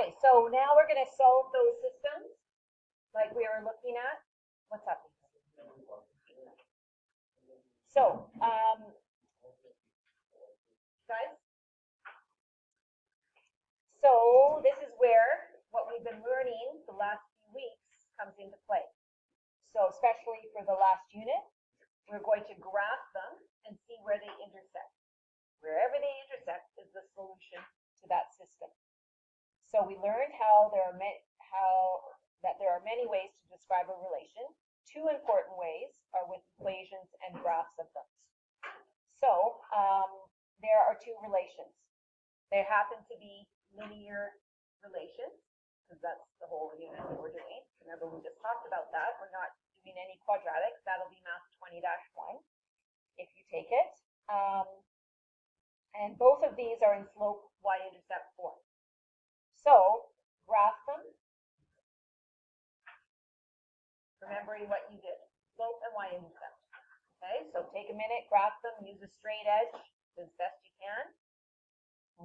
Okay, so now we're going to solve those systems like we were looking at. What's up? So, guys, so this is where what we've been learning the last few weeks comes into play. So especially for the last unit, we're going to graph them and see where they intersect. Wherever they intersect is the solution to that system. So we learned how there are many ways to describe a relation. Two important ways are with equations and graphs of them. So there are two relations. They happen to be linear relations, because that's the whole unit that we're doing. Remember, we just talked about that. We're not doing any quadratics. That'll be Math 20-1 if you take it. And both of these are in slope y-intercept form. So graph them, remembering what you did, slope and y-intercept. Okay, so take a minute, graph them, use a straight edge as best you can.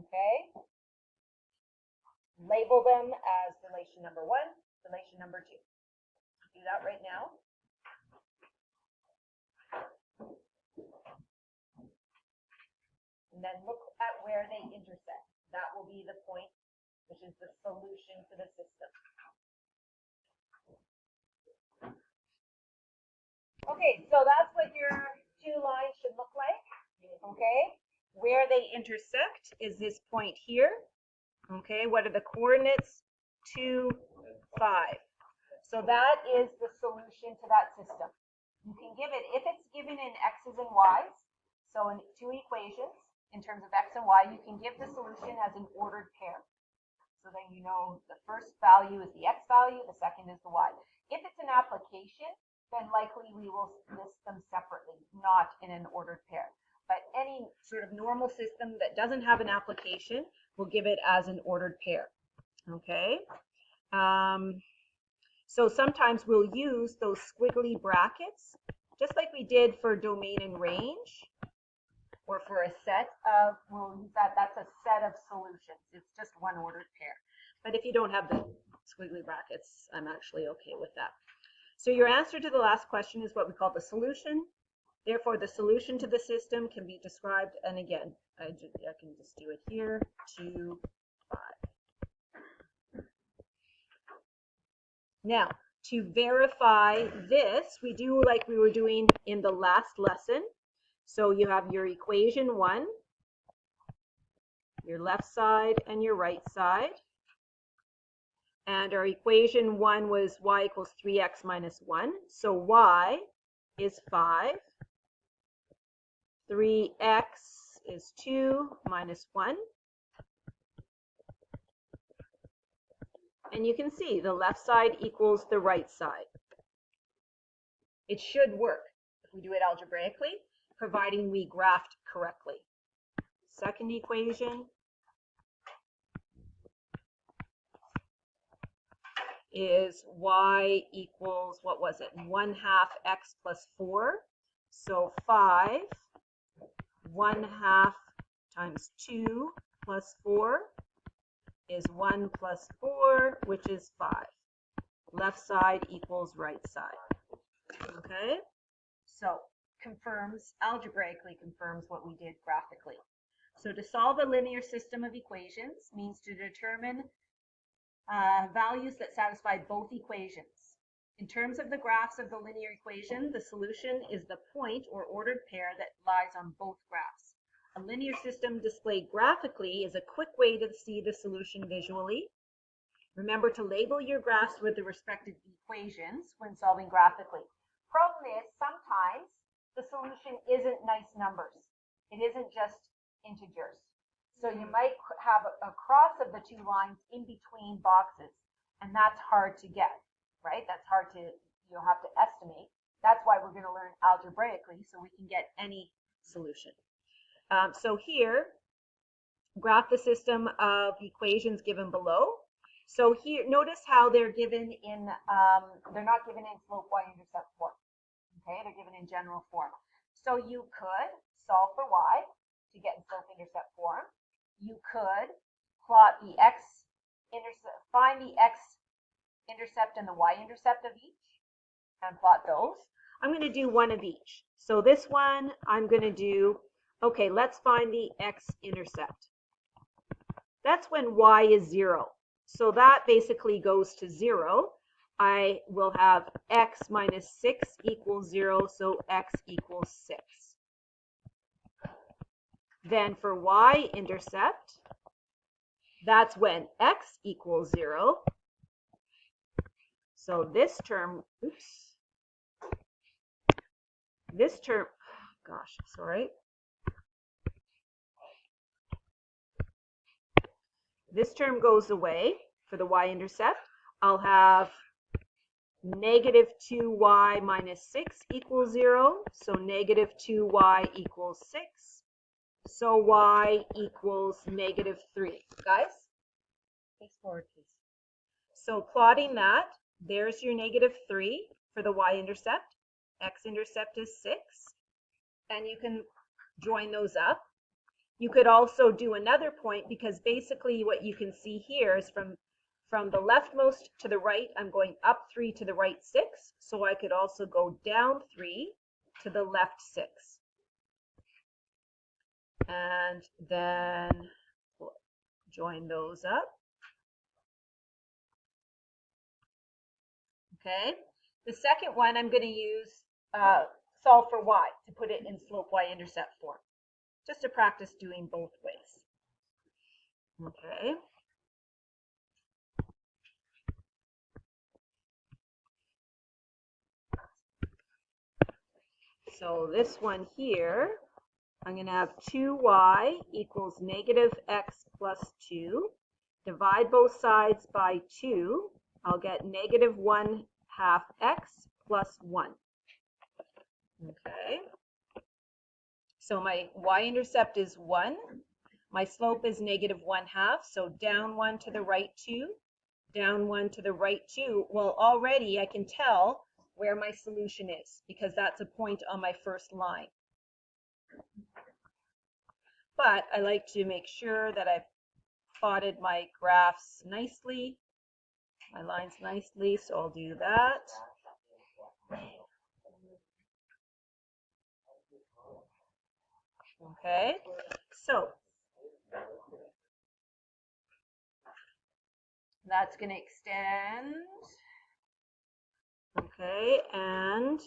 Okay, label them as relation number 1, relation number 2. Do that right now. And then look at where they intersect. That will be the point, which is the solution to the system. Okay, so that's what your two lines should look like. Okay, where they intersect is this point here. Okay, what are the coordinates? 2, 5. So that is the solution to that system. You can give it, if it's given in x's and y's, so in two equations, in terms of x and y, you can give the solution as an ordered pair. So then you know the first value is the x value, the second is the y. If it's an application, then likely we will list them separately, not in an ordered pair. But any sort of normal system that doesn't have an application will give it as an ordered pair. Okay. So sometimes we'll use those squiggly brackets, just like we did for domain and range, or for a set of, we'll use that, that's a set of solutions. It's just one ordered pair. But if you don't have the squiggly brackets, I'm actually okay with that. So your answer to the last question is what we call the solution. Therefore, the solution to the system can be described, and again, I can just do it here, 2, 5. Now, to verify this, we do like we were doing in the last lesson. So you have your equation 1, your left side and your right side. And our equation 1 was y equals 3x minus 1. So y is 5. 3x is 2 minus 1. And you can see the left side equals the right side. It should work if we do it algebraically, providing we graphed correctly. Second equation is y equals, what was it, 1/2 x plus 4. So 5, 1/2 times 2 plus 4 is 1 plus 4, which is 5. Left side equals right side. Okay, so confirms, algebraically confirms what we did graphically. So to solve a linear system of equations means to determine values that satisfy both equations. In terms of the graphs of the linear equation, the solution is the point or ordered pair that lies on both graphs. A linear system displayed graphically is a quick way to see the solution visually. Remember to label your graphs with the respective equations when solving graphically. Problem is, sometimes the solution isn't nice numbers. It isn't just integers. So you might have a cross of the two lines in between boxes, and that's hard to get, right? That's hard to, you'll have to estimate. That's why we're going to learn algebraically so we can get any solution. So here, graph the system of equations given below. So here, notice how they're given in, they're not given in slope y-intercept form. Okay, they're given in general form. So you could solve for y to get in slope-intercept form. You could plot the find the x-intercept and the y-intercept of each and plot those. I'm going to do one of each. So this one, I'm going to do, okay, let's find the x-intercept. That's when y is 0. So that basically goes to 0. I will have x minus 6 equals 0, so x equals 6. Then for y-intercept, that's when x equals 0. So this term, oops, this term, gosh, sorry. This term goes away for the y-intercept. I'll have negative 2y minus 6 equals 0. So negative 2y equals 6. So y equals negative 3. Guys, face forward, please. So plotting that, there's your negative 3 for the y-intercept. X-intercept is 6. And you can join those up. You could also do another point, because basically what you can see here is from the leftmost to the right, I'm going up 3 to the right 6. So I could also go down 3 to the left 6. And then we'll join those up. Okay. The second one, I'm going to use solve for y to put it in slope y-intercept form, just to practice doing both ways. Okay. So this one here, I'm going to have 2y equals negative x plus 2. Divide both sides by 2. I'll get negative 1/2 x plus 1. Okay. So my y-intercept is 1. My slope is negative 1/2. So down 1 to the right 2. Down 1 to the right 2. Well, already I can tell where my solution is, because that's a point on my first line. But I like to make sure that I've plotted my graphs nicely, my lines nicely, so I'll do that. Okay, so that's going to extend. Okay, and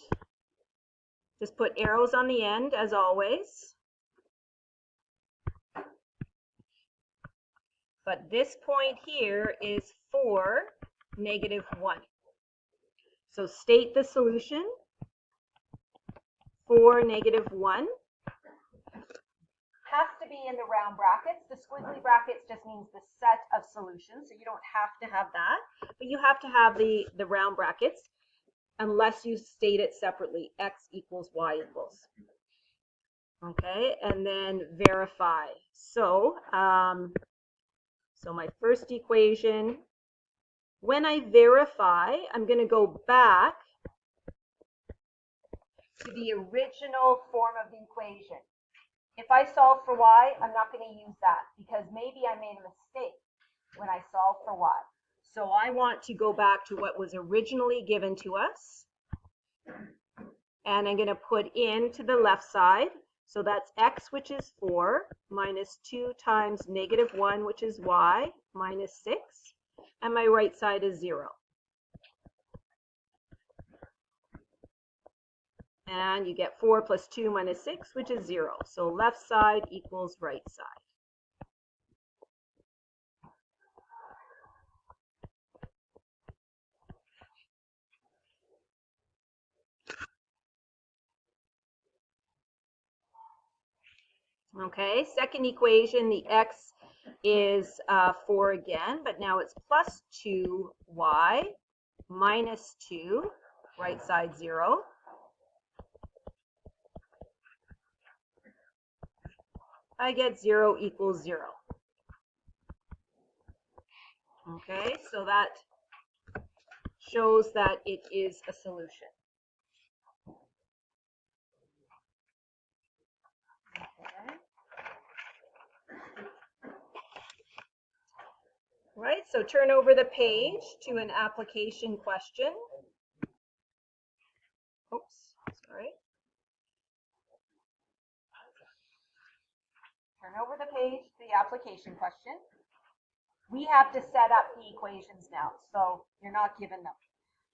just put arrows on the end as always. But this point here is 4, negative 1. So state the solution. 4, negative 1. Has to be in the round brackets. The squiggly brackets just means the set of solutions, so you don't have to have that, but you have to have the round brackets unless you state it separately, x equals y equals. Okay, and then verify. So, so my first equation, when I verify, I'm going to go back to the original form of the equation. If I solve for y, I'm not going to use that, because maybe I made a mistake when I solved for y. So I want to go back to what was originally given to us. And I'm going to put in to the left side. So that's x, which is 4, minus 2 times negative 1, which is y, minus 6. And my right side is 0. And you get 4 plus 2 minus 6, which is 0. So left side equals right side. Okay, second equation, the x is 4 again, but now it's plus 2y minus 2, right side 0. I get 0 equals 0. Okay, so that shows that it is a solution. Okay. Right, so turn over the page to an application question. Oops, sorry. Turn over the page to the application question. We have to set up the equations now, so you're not given them.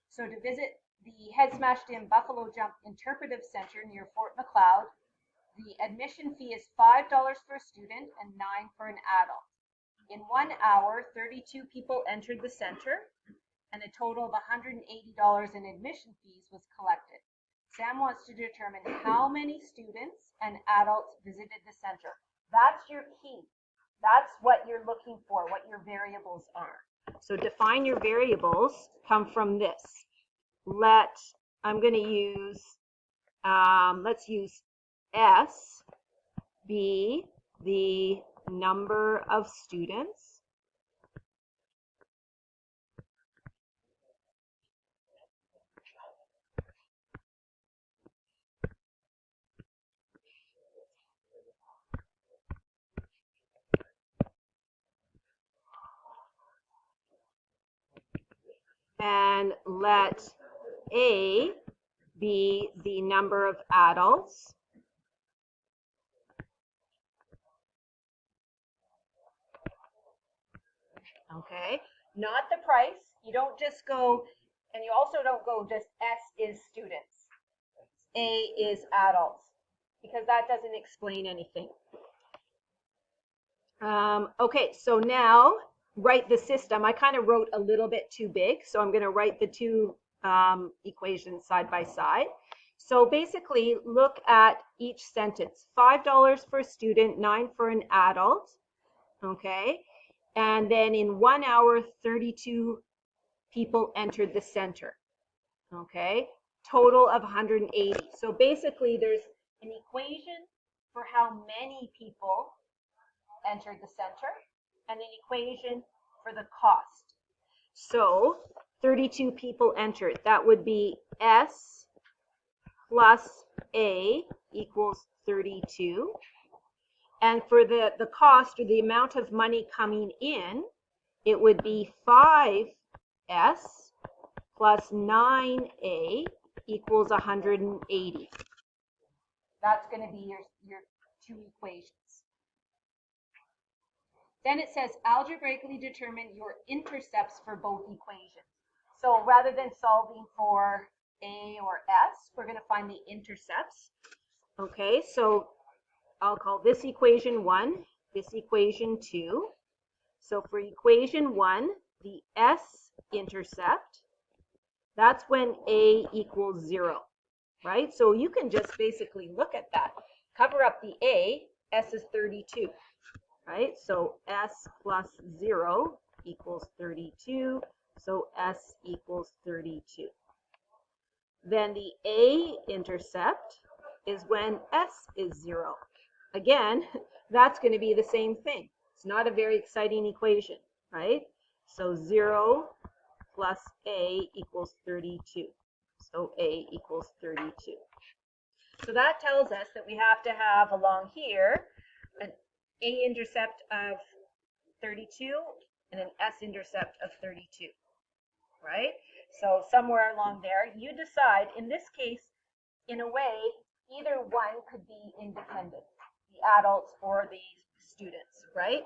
So to visit the Head Smashed In Buffalo Jump Interpretive Center near Fort Macleod, the admission fee is $5 for a student and $9 for an adult. In 1 hour, 32 people entered the center, and a total of $180 in admission fees was collected. Sam wants to determine how many students and adults visited the center. That's your key. That's what you're looking for, what your variables are. So define your variables come from this. I'm going to use, let's use S be the number of students. And let A be the number of adults. Okay, not the price. You don't just go, and you also don't go just S is students, A is adults, because that doesn't explain anything. Okay, so now write the system. I kind of wrote a little bit too big, so I'm going to write the two equations side by side. So basically, look at each sentence. $5 for a student, $9 for an adult. Okay, and then in 1 hour, 32 people entered the center. Okay, total of 180. So basically, there's an equation for how many people entered the center and an equation for the cost. So 32 people entered. That would be S plus A equals 32. And for the cost, or the amount of money coming in, it would be 5S plus 9A equals 180. That's going to be your two equations. Then it says algebraically determine your intercepts for both equations. So rather than solving for A or S, we're going to find the intercepts. Okay, so I'll call this equation 1, this equation 2. So for equation 1, the S-intercept, that's when A equals 0, right? So you can just basically look at that. Cover up the A, S is 32. Right? So S plus 0 equals 32. So S equals 32. Then the A-intercept is when S is 0. Again, that's going to be the same thing. It's not a very exciting equation, right? So 0 plus A equals 32. So A equals 32. So that tells us that we have to have along here an A-intercept of 32 and an S-intercept of 32, right? So somewhere along there, you decide. In this case, in a way, either one could be independent, the adults or the students, right?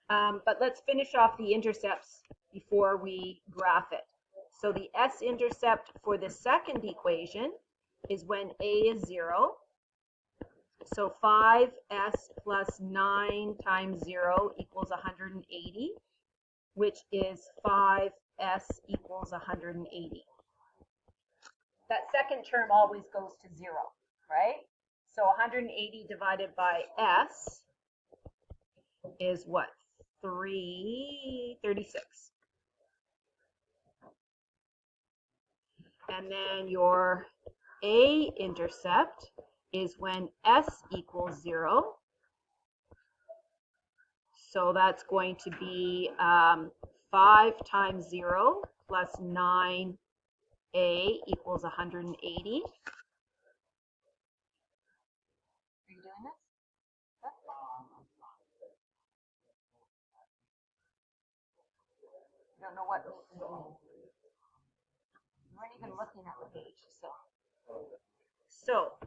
But let's finish off the intercepts before we graph it. So the S-intercept for the second equation is when A is 0. So 5S plus 9 times 0 equals 180, which is 5S equals 180. That second term always goes to 0, right? So 180 divided by S is what? 336. And then your A-intercept is when S equals 0. So that's going to be 5 times 0 plus 9A equals 180. Are you doing this? don't know what. We weren't even looking at the page. So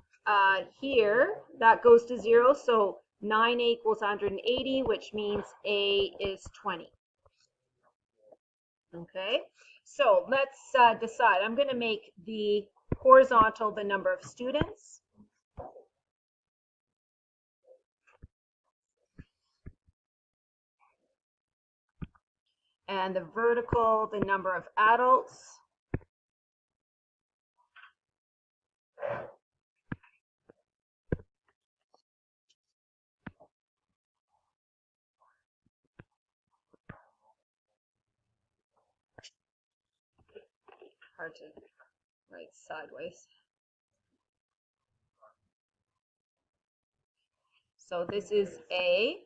here that goes to 0. So 9a equals 180, which means a is 20. Okay. So let's decide. I'm going to make the horizontal the number of students. And the vertical, the number of adults. Hard to write sideways. So this is A,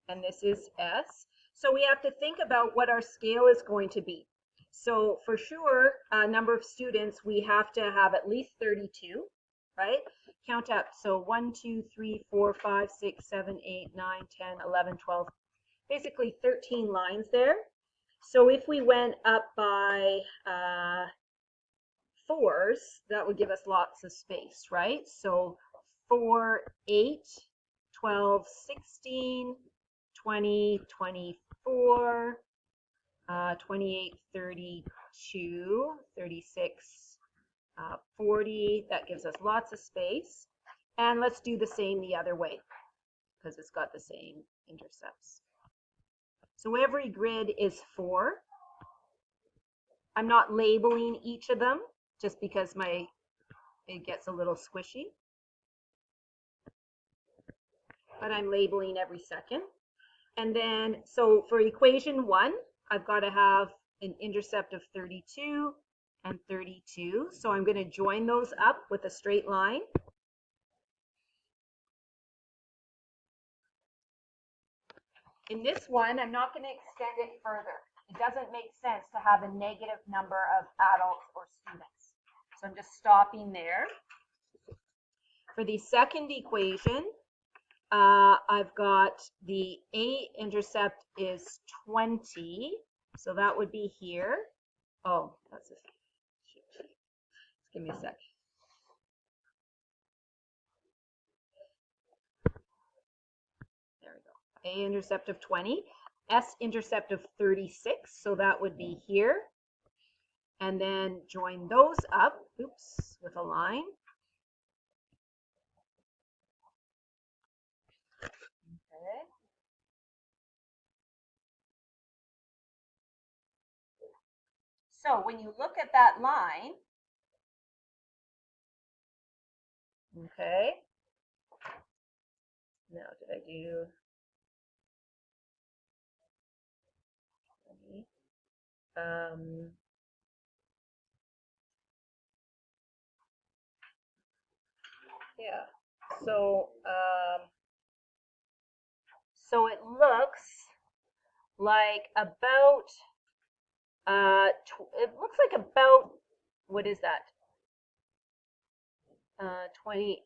and this is S. So we have to think about what our scale is going to be. So for sure, number of students, we have to have at least 32, right? Count up. So 1, 2, 3, 4, 5, 6, 7, 8, 9, 10, 11, 12, basically 13 lines there. So if we went up by 4s, that would give us lots of space, right? So 4, 8, 12, 16, 20, 24, 28, 32, 36, 40. That gives us lots of space. And let's do the same the other way because it's got the same intercepts. So every grid is 4. I'm not labeling each of them just because it gets a little squishy. But I'm labeling every second. And then, so for equation 1, I've got to have an intercept of 32 and 32. So I'm going to join those up with a straight line. In this one, I'm not going to extend it further. It doesn't make sense to have a negative number of adults or students. So I'm just stopping there. For the second equation, I've got the A intercept is 20. So that would be here. Oh, that's a shoot. Give me a sec. There we go. A intercept of 20. S intercept of 36. So that would be here. And then join those up, oops, with a line. Okay. So when you look at that line, okay, now did I do, yeah, so, so it looks like about, it looks like about, what is that? 28,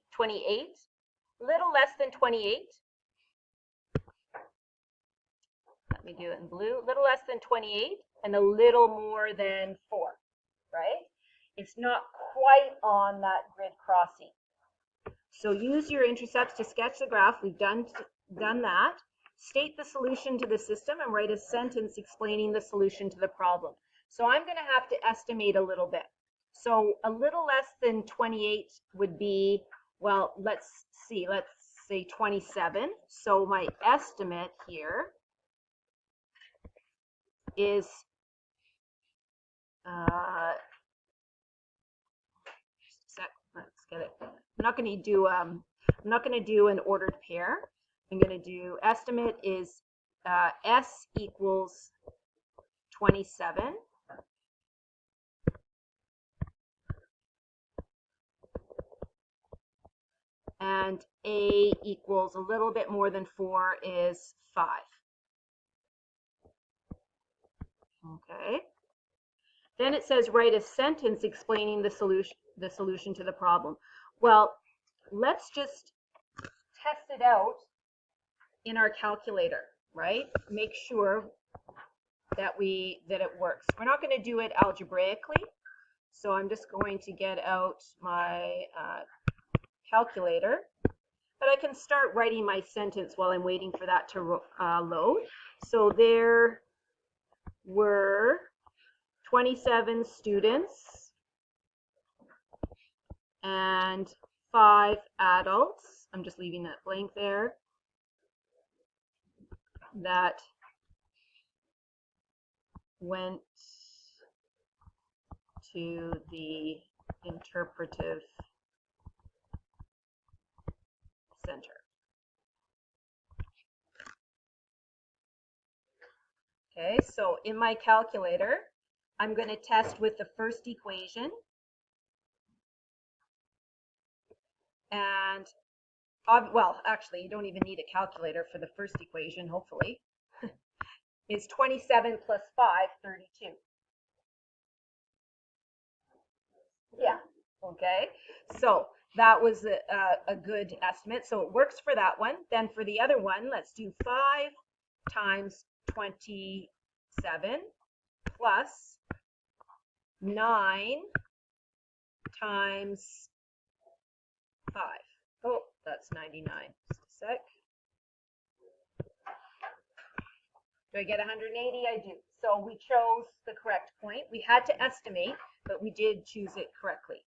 little less than 28. Let me do it in blue, a little less than 28 and a little more than 4, right? It's not quite on that grid crossing. So use your intercepts to sketch the graph. We've done that. State the solution to the system and write a sentence explaining the solution to the problem. So I'm going to have to estimate a little bit. So a little less than 28 would be, well, let's see, let's say 27. So my estimate here is let's get it. I'm not going to do an ordered pair. I'm going to do estimate is S equals 27. And A equals a little bit more than 4 is 5. Okay. Then it says write a sentence explaining the solution to the problem. Well, let's just test it out in our calculator, right? Make sure that it works. We're not going to do it algebraically, so I'm just going to get out my calculator. But I can start writing my sentence while I'm waiting for that to load. So there were 27 students and 5 adults. I'm just leaving that blank there. That went to the interpretive center. Okay, so in my calculator, I'm going to test with the first equation. And, well, actually, you don't even need a calculator for the first equation, hopefully. Is 27 plus 5, 32. Yeah, okay. So that was a good estimate. So it works for that one. Then for the other one, let's do 5 times 27 plus 9 times 5. Oh, that's 99. Just a sec. Do I get 180? I do. So we chose the correct point. We had to estimate, but we did choose it correctly.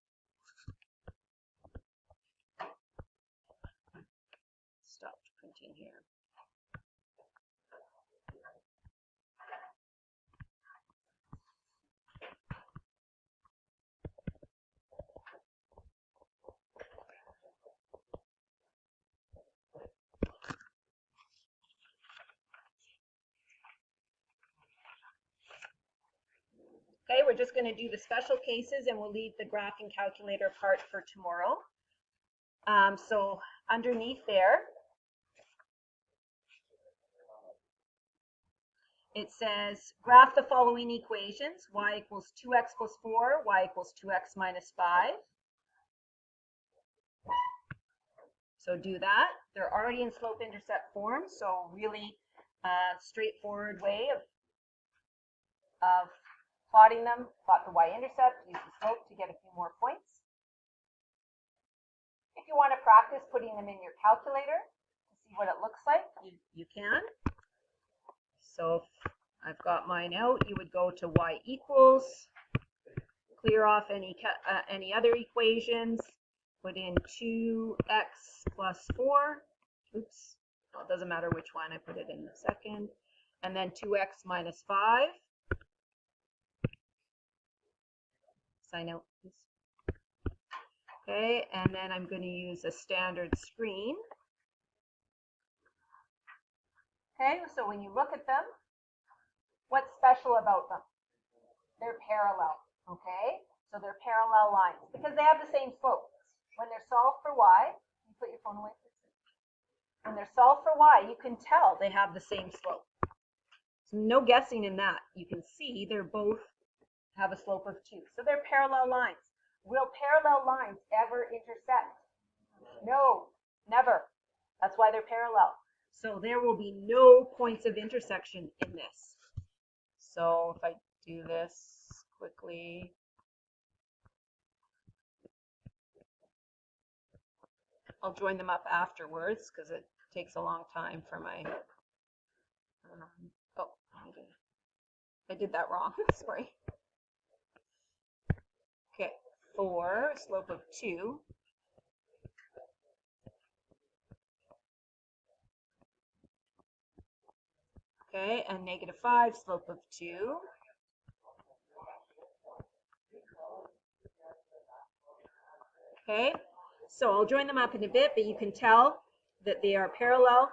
Stop printing here. Okay, we're just going to do the special cases and we'll leave the graphing calculator part for tomorrow. So underneath there, it says graph the following equations: y equals 2x plus 4, y equals 2x minus 5. So do that. They're already in slope-intercept form, so really straightforward way of plotting them. Plot the y-intercept, use the slope to get a few more points. If you want to practice putting them in your calculator to see what it looks like, you can. So if I've got mine out, you would go to y equals, clear off any other equations, put in 2x plus 4. Oops, well, it doesn't matter which one, I put it in a second. And then 2x minus 5. Sign out, please. Okay, and then I'm going to use a standard screen. Okay, so when you look at them, what's special about them? They're parallel, okay? So they're parallel lines because they have the same slope. When they're solved for y, you put your phone away. When they're solved for y, you can tell they have the same slope. So no guessing in that. You can see they're both have a slope of 2. So they're parallel lines. Will parallel lines ever intersect? No, never. That's why they're parallel. So there will be no points of intersection in this. So if I do this quickly, I'll join them up afterwards because it takes a long time for my, oh, I did that wrong, sorry. Okay, 4, slope of 2. Okay, and negative 5, slope of 2. Okay, so I'll join them up in a bit, but you can tell that they are parallel.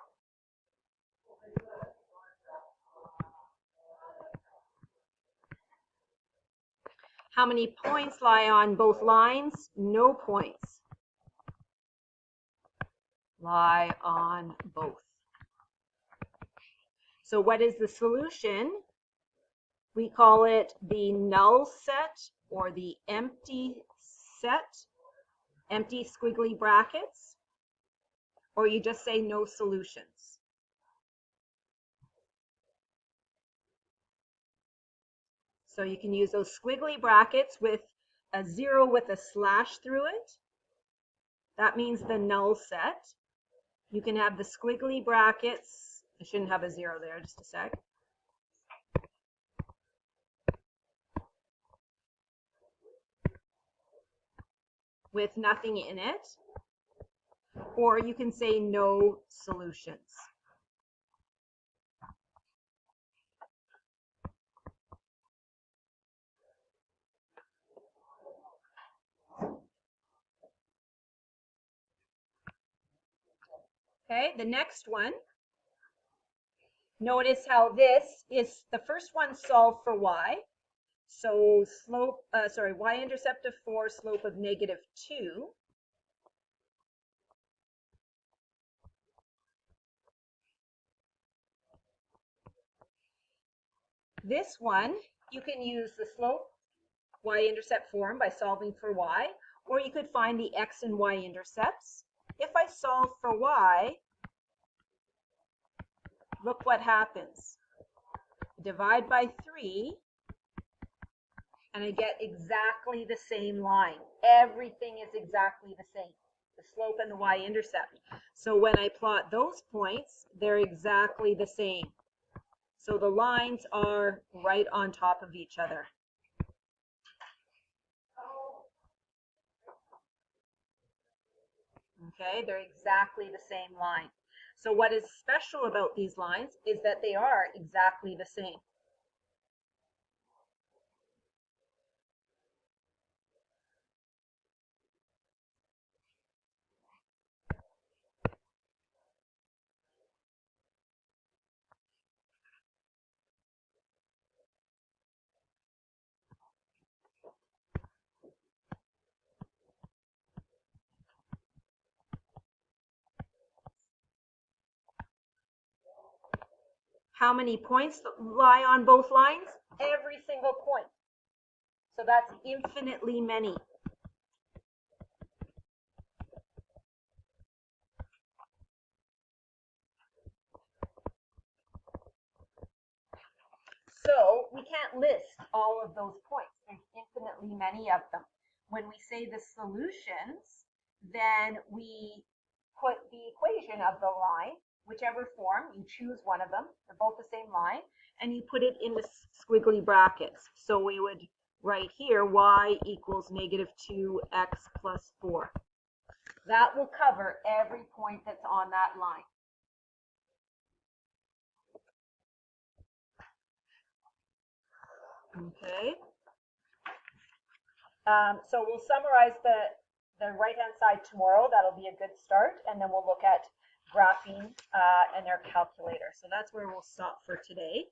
How many points lie on both lines? No points lie on both. So what is the solution? We call it the null set or the empty set, empty squiggly brackets, or you just say no solutions. So you can use those squiggly brackets with a 0 with a slash through it. That means the null set. You can have the squiggly brackets. I shouldn't have a 0 there, just a sec. With nothing in it. Or you can say no solutions. Okay, the next one. Notice how this is the first one solved for y. So slope, y-intercept of 4, slope of -2. This one, you can use the slope y-intercept form by solving for y, or you could find the x and y intercepts. If I solve for y, look what happens. Divide by 3, and I get exactly the same line. Everything is exactly the same, the slope and the y-intercept. So when I plot those points, they're exactly the same. So the lines are right on top of each other. Okay, they're exactly the same line. So what is special about these lines is that they are exactly the same. How many points lie on both lines? Every single point. So that's infinitely many. So we can't list all of those points. There's infinitely many of them. When we say the solutions, then we put the equation of the line, whichever form, you choose one of them, they're both the same line, and you put it in the squiggly brackets. So we would write here y equals -2x plus 4. That will cover every point that's on that line. Okay. So we'll summarize the right-hand side tomorrow. That'll be a good start. And then we'll look at graphing and our calculator. So that's where we'll stop for today.